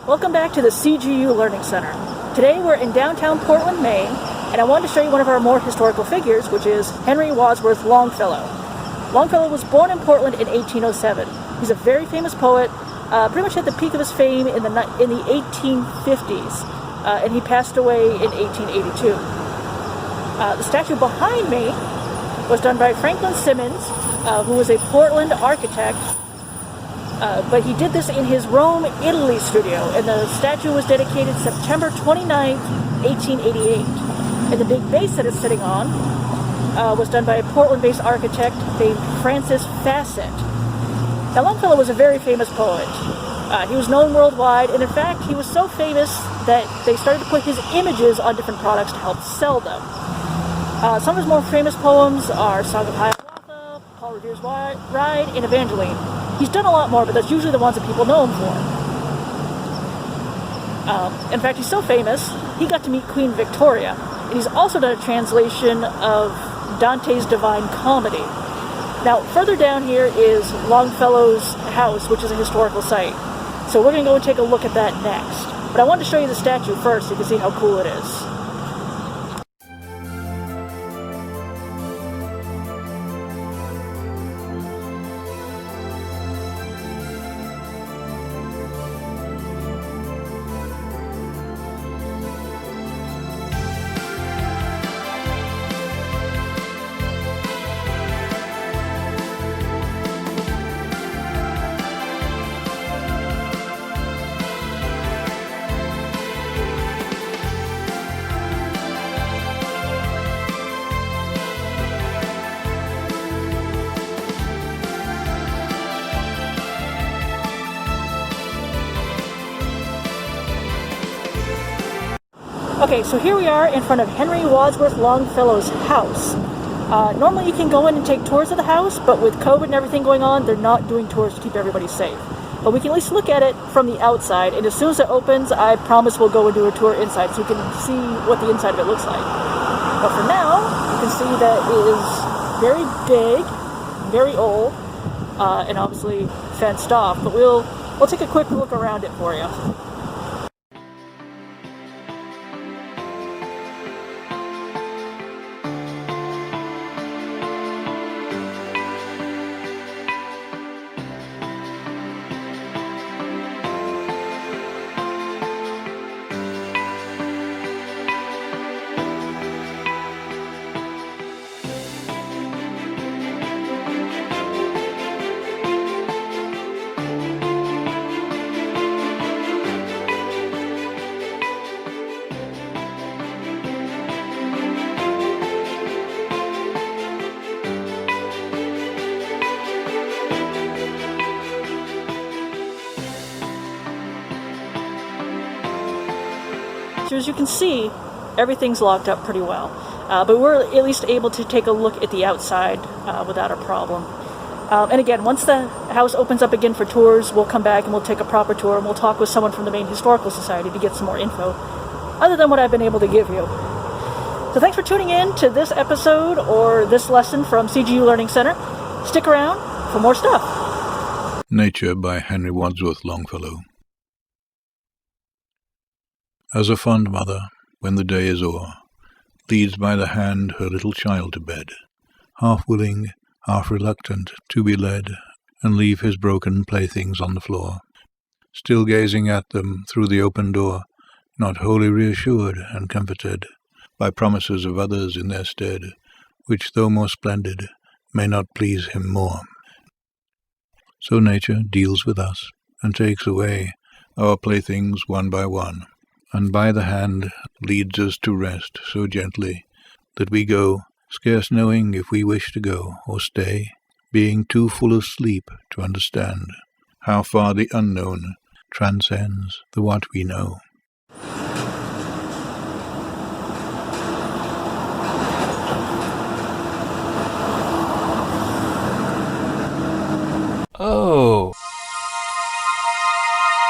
Welcome back to the CGU Learning Center. Today we're in downtown Portland, Maine, and I wanted to show you one of our more historical figures, which is Henry Wadsworth Longfellow. Longfellow was born in Portland in 1807. He's a very famous poet, pretty much at the peak of his fame in the 1850s, and he passed away in 1882. The statue behind me was done by Franklin Simmons, who was a Portland architect, but he did this in his Rome, Italy studio, and the statue was dedicated September 29th, 1888. And the big base that it's sitting on was done by a Portland-based architect named Francis Fassett. Now, Longfellow was a very famous poet. He was known worldwide, and in fact, he was so famous that they started to put his images on different products to help sell them. Some of his more famous poems are Song of Hiawatha, Paul Revere's Ride, and Evangeline. He's done a lot more, but that's usually the ones that people know him for. In fact, he's so famous, he got to meet Queen Victoria, and he's also done a translation of Dante's Divine Comedy. Now, further down here is Longfellow's house, which is a historical site. So we're going to go and take a look at that next. But I wanted to show you the statue first so you can see how cool it is. Okay, so here we are in front of Henry Wadsworth Longfellow's house. Normally you can go in and take tours of the house, but with COVID and everything going on, they're not doing tours to keep everybody safe. But we can at least look at it from the outside, and as soon as it opens, I promise we'll go and do a tour inside so you can see what the inside of it looks like. But for now, you can see that it is very big, very old, and obviously fenced off. But we'll take a quick look around it for you. So as you can see, everything's locked up pretty well, but we're at least able to take a look at the outside without a problem. And again, once the house opens up again for tours, we'll come back and we'll take a proper tour and we'll talk with someone from the Maine Historical Society to get some more info, other than what I've been able to give you. So thanks for tuning in to this episode or this lesson from CGU Learning Center. Stick around for more stuff. Nature by Henry Wadsworth Longfellow. As a fond mother, when the day is o'er, leads by the hand her little child to bed, half willing, half reluctant to be led, and leave his broken playthings on the floor, still gazing at them through the open door, not wholly reassured and comforted by promises of others in their stead, which, though more splendid, may not please him more. So nature deals with us, and takes away our playthings one by one, and by the hand leads us to rest so gently that we go, scarce knowing if we wish to go or stay, being too full of sleep to understand how far the unknown transcends the what we know.